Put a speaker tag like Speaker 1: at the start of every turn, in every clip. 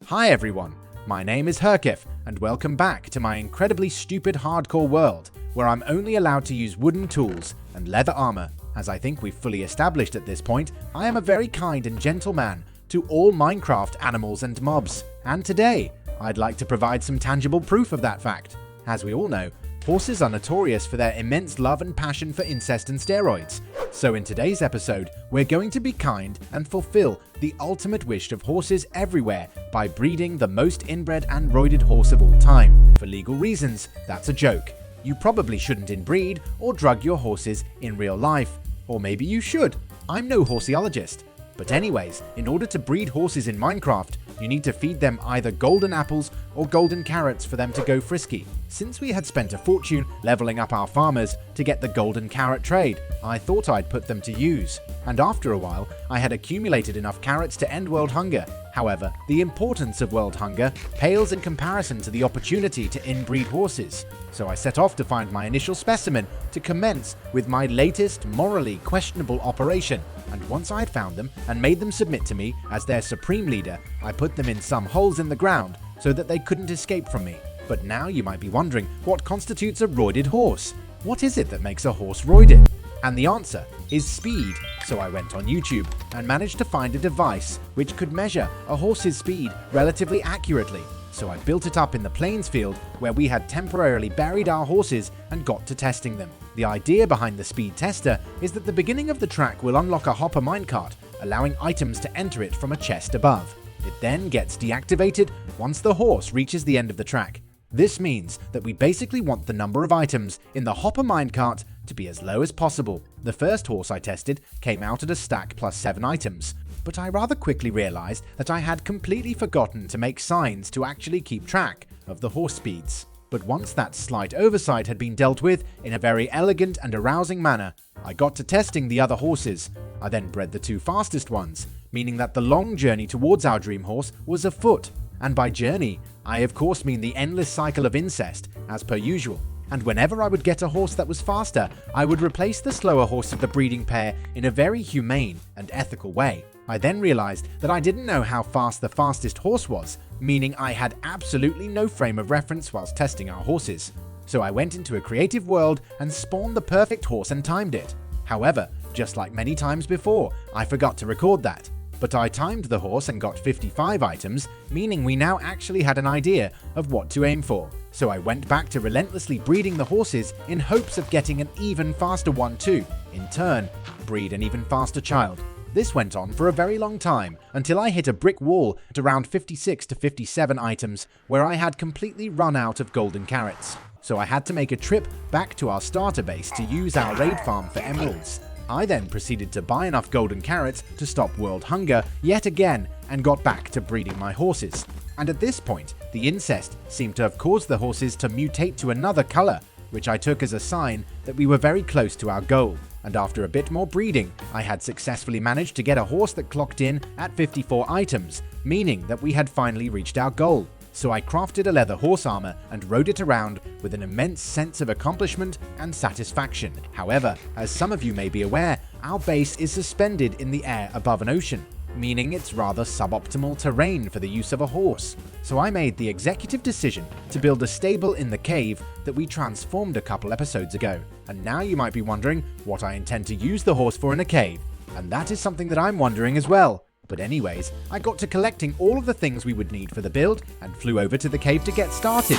Speaker 1: Hi everyone, my name is Herkif, and welcome back to my incredibly stupid hardcore world, where I'm only allowed to use wooden tools and leather armor. As I think we've fully established at this point, I am a very kind and gentle man to all Minecraft animals and mobs, and today, I'd like to provide some tangible proof of that fact. As we all know, horses are notorious for their immense love and passion for incest and steroids. So in today's episode, we're going to be kind and fulfill the ultimate wish of horses everywhere by breeding the most inbred and roided horse of all time. For legal reasons, that's a joke. You probably shouldn't inbreed or drug your horses in real life. Or maybe you should. I'm no horseologist. But anyways, in order to breed horses in Minecraft, you need to feed them either golden apples or golden carrots for them to go frisky. Since we had spent a fortune leveling up our farmers to get the golden carrot trade, I thought I'd put them to use. And after a while, I had accumulated enough carrots to end world hunger. However, the importance of world hunger pales in comparison to the opportunity to inbreed horses. So I set off to find my initial specimen to commence with my latest morally questionable operation. And once I'd found them and made them submit to me as their supreme leader, I put them in some holes in the ground so that they couldn't escape from me. But now you might be wondering, what constitutes a roided horse? What is it that makes a horse roided? And the answer is speed. So I went on YouTube and managed to find a device which could measure a horse's speed relatively accurately. So I built it up in the plains field where we had temporarily buried our horses and got to testing them. The idea behind the speed tester is that the beginning of the track will unlock a hopper minecart, allowing items to enter it from a chest above. It then gets deactivated once the horse reaches the end of the track. This means that we basically want the number of items in the hopper minecart to be as low as possible. The first horse I tested came out at a stack plus 7 items, but I rather quickly realized that I had completely forgotten to make signs to actually keep track of the horse speeds. But once that slight oversight had been dealt with in a very elegant and arousing manner, I got to testing the other horses. I then bred the 2 fastest ones, meaning that the long journey towards our dream horse was afoot. And by journey, I of course mean the endless cycle of incest, as per usual. And whenever I would get a horse that was faster, I would replace the slower horse of the breeding pair in a very humane and ethical way. I then realized that I didn't know how fast the fastest horse was, meaning I had absolutely no frame of reference whilst testing our horses. So I went into a creative world and spawned the perfect horse and timed it. However, just like many times before, I forgot to record that. But I timed the horse and got 55 items, meaning we now actually had an idea of what to aim for. So I went back to relentlessly breeding the horses in hopes of getting an even faster one to, in turn, breed an even faster child. This went on for a very long time, until I hit a brick wall at around 56 to 57 items, where I had completely run out of golden carrots. So I had to make a trip back to our starter base to use our raid farm for emeralds. I then proceeded to buy enough golden carrots to stop world hunger yet again and got back to breeding my horses. And at this point, the incest seemed to have caused the horses to mutate to another color, which I took as a sign that we were very close to our goal. And after a bit more breeding, I had successfully managed to get a horse that clocked in at 54 items, meaning that we had finally reached our goal. So I crafted a leather horse armor and rode it around with an immense sense of accomplishment and satisfaction. However, as some of you may be aware, our base is suspended in the air above an ocean, meaning it's rather suboptimal terrain for the use of a horse. So I made the executive decision to build a stable in the cave that we transformed a couple episodes ago. And now you might be wondering what I intend to use the horse for in a cave, and that is something that I'm wondering as well. But anyways, I got to collecting all of the things we would need for the build and flew over to the cave to get started.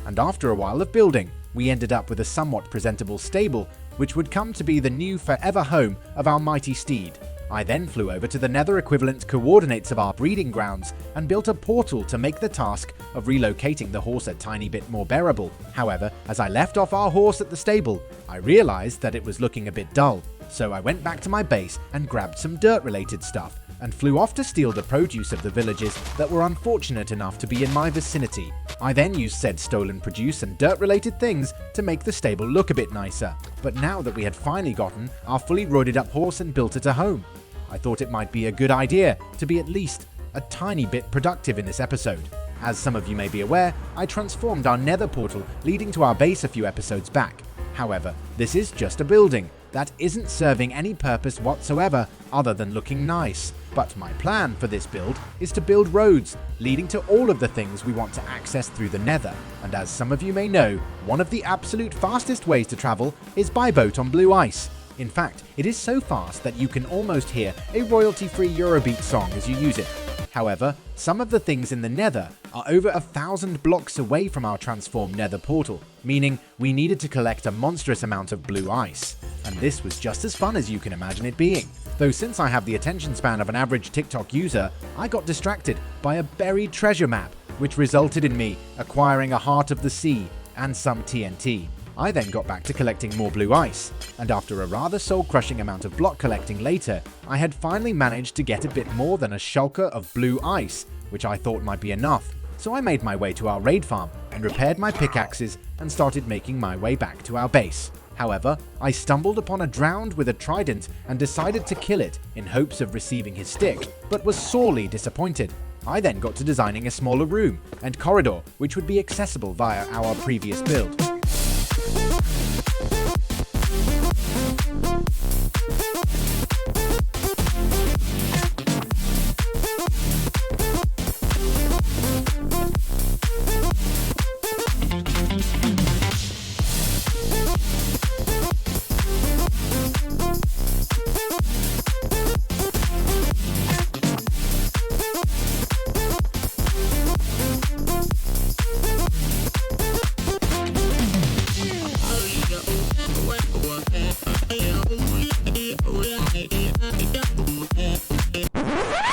Speaker 1: And after a while of building, we ended up with a somewhat presentable stable, which would come to be the new forever home of our mighty steed. I then flew over to the Nether equivalent coordinates of our breeding grounds and built a portal to make the task of relocating the horse a tiny bit more bearable. However, as I left off our horse at the stable, I realized that it was looking a bit dull. So I went back to my base and grabbed some dirt related stuff, and flew off to steal the produce of the villagers that were unfortunate enough to be in my vicinity. I then used said stolen produce and dirt-related things to make the stable look a bit nicer. But now that we had finally gotten our fully roided up horse and built it a home, I thought it might be a good idea to be at least a tiny bit productive in this episode. As some of you may be aware, I transformed our nether portal leading to our base a few episodes back. However, this is just a building that isn't serving any purpose whatsoever other than looking nice. But my plan for this build is to build roads leading to all of the things we want to access through the nether. And as some of you may know, one of the absolute fastest ways to travel is by boat on blue ice. In fact, it is so fast that you can almost hear a royalty-free Eurobeat song as you use it. However, some of the things in the nether are over 1,000 blocks away from our transformed nether portal, meaning we needed to collect a monstrous amount of blue ice. And this was just as fun as you can imagine it being. Though since I have the attention span of an average TikTok user, I got distracted by a buried treasure map, which resulted in me acquiring a heart of the sea and some TNT. I then got back to collecting more blue ice, and after a rather soul-crushing amount of block collecting later, I had finally managed to get a bit more than a shulker of blue ice, which I thought might be enough. So I made my way to our raid farm and repaired my pickaxes and started making my way back to our base. However, I stumbled upon a drowned with a trident and decided to kill it in hopes of receiving his stick, but was sorely disappointed. I then got to designing a smaller room and corridor which would be accessible via our previous build.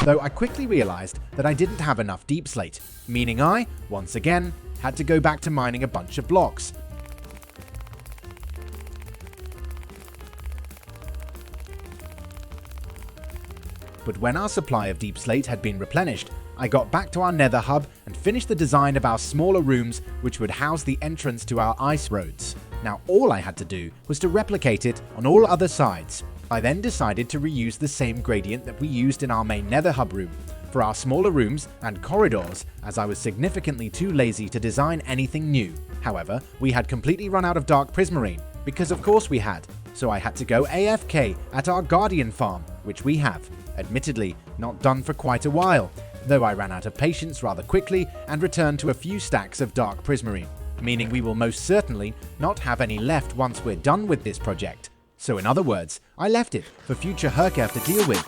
Speaker 1: Though I quickly realized that I didn't have enough deep slate, meaning I, once again, had to go back to mining a bunch of blocks. But when our supply of deep slate had been replenished, I got back to our nether hub and finished the design of our smaller rooms which would house the entrance to our ice roads. Now all I had to do was to replicate it on all other sides. I then decided to reuse the same gradient that we used in our main nether hub room for our smaller rooms and corridors, as I was significantly too lazy to design anything new. However, we had completely run out of dark prismarine, because of course we had, so I had to go AFK at our guardian farm, which we have, admittedly not done for quite a while, though I ran out of patience rather quickly and returned to a few stacks of dark prismarine, meaning we will most certainly not have any left once we're done with this project. So in other words, I left it for future Herkev to deal with.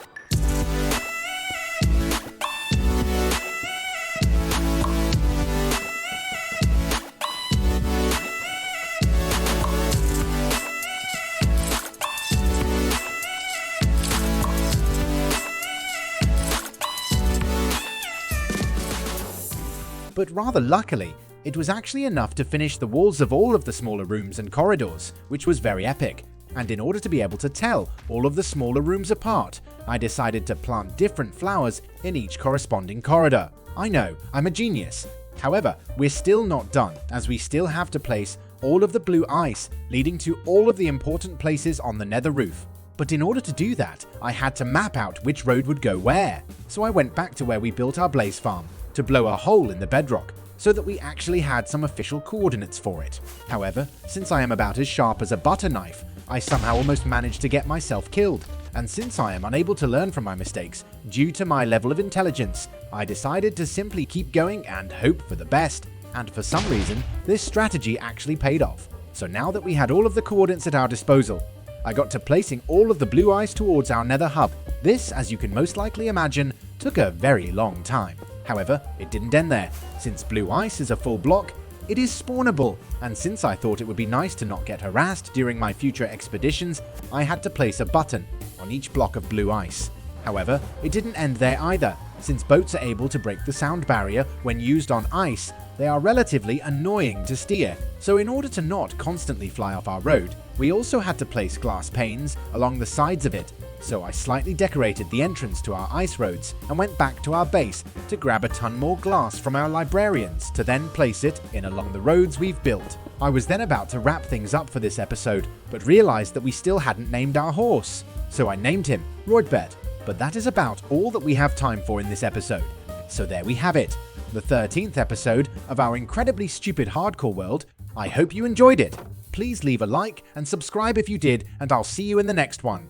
Speaker 1: But rather luckily, it was actually enough to finish the walls of all of the smaller rooms and corridors, which was very epic. And in order to be able to tell all of the smaller rooms apart, I decided to plant different flowers in each corresponding corridor. I know, I'm a genius. However, we're still not done, as we still have to place all of the blue ice leading to all of the important places on the nether roof. But in order to do that, I had to map out which road would go where. So I went back to where we built our blaze farm to blow a hole in the bedrock, so that we actually had some official coordinates for it. However, since I am about as sharp as a butter knife, I somehow almost managed to get myself killed, and since I am unable to learn from my mistakes due to my level of intelligence, I decided to simply keep going and hope for the best, and for some reason, this strategy actually paid off. So now that we had all of the coordinates at our disposal, I got to placing all of the blue ice towards our nether hub. This, as you can most likely imagine, took a very long time. However, it didn't end there. Since blue ice is a full block, it is spawnable, and since I thought it would be nice to not get harassed during my future expeditions, I had to place a button on each block of blue ice. However, it didn't end there either. Since boats are able to break the sound barrier when used on ice, they are relatively annoying to steer. So in order to not constantly fly off our road, we also had to place glass panes along the sides of it, So I slightly decorated the entrance to our ice roads and went back to our base to grab a ton more glass from our librarians to then place it in along the roads we've built. I was then about to wrap things up for this episode, but realized that we still hadn't named our horse. So I named him Bred, but that is about all that we have time for in this episode. So there we have it, the 13th episode of our incredibly stupid hardcore world. I hope you enjoyed it. Please leave a like and subscribe if you did, and I'll see you in the next one.